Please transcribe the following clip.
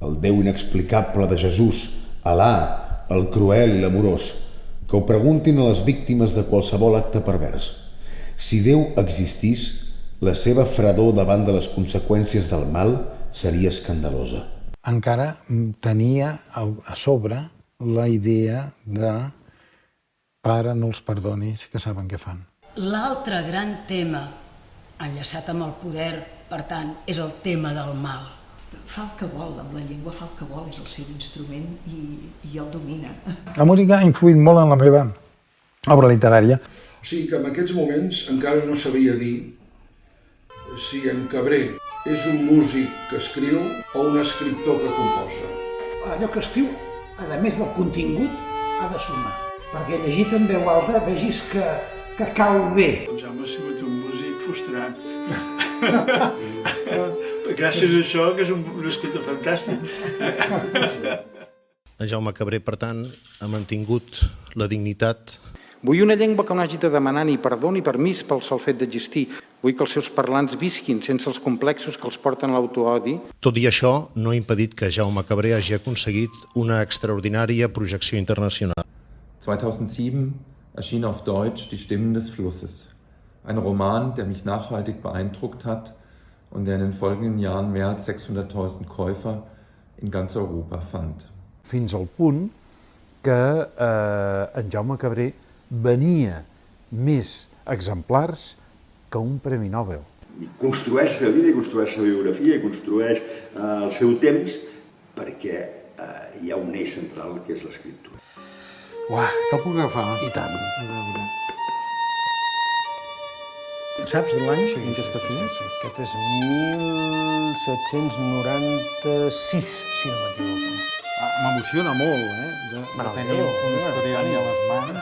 el Déu inexplicable de Jesús, Alà, el cruel i l'amorós, que ho preguntin a les víctimes de qualsevol acte pervers. Si Déu existís, la seva fredor davant de les conseqüències del mal seria escandalosa. Encara tenia a sobre la idea de pare, no els perdonis, que saben què fan. L'altre gran tema, enllaçat amb el poder, per tant, és el tema del mal. Fa el que vol, amb la llengua fa el que vol, és el seu instrument i el domina. La música ha influït molt en la meva obra literària. O sigui que en aquests moments encara no sabia dir si en Cabré és un músic que escriu o un escriptor que composa. Allò que escriu, a més del contingut, ha de sonar. Perquè llegit en veu alta vegis que cau bé. El Jaume ha sigut un músic frustrat. Gràcies a això, que és un escriptor fantàstic. En Jaume Cabré, per tant, ha mantingut la dignitat. Vull una llengua que no hagi de demanar ni perdó ni permís pel sol fet d'existir. Vull que els seus parlants visquin sense els complexos que els porten a l'autoodi. Tot i això, no ha impedit que Jaume Cabré hagi aconseguit una extraordinària projecció internacional. 2007 erschien auf Deutsch Die Stimmen des Flusses. Ein Roman, der mich nachhaltig beeindruckt hat und der in den folgenden Jahren mehr als 600.000 Käufer in ganz Europa fand. Fins al punt que en Jaume Cabré venia més exemplars que un Premi Nobel. Construeix la vida, construeix la biografia, construeix el seu temps, perquè hi ha un eix central que és l'escriptura. Uah, te'l puc agafar? I tant. Saps l'any en què està fet? Aquest és 1796, si no m'equivoco. M'emociona molt, de tenir un historial a les mans.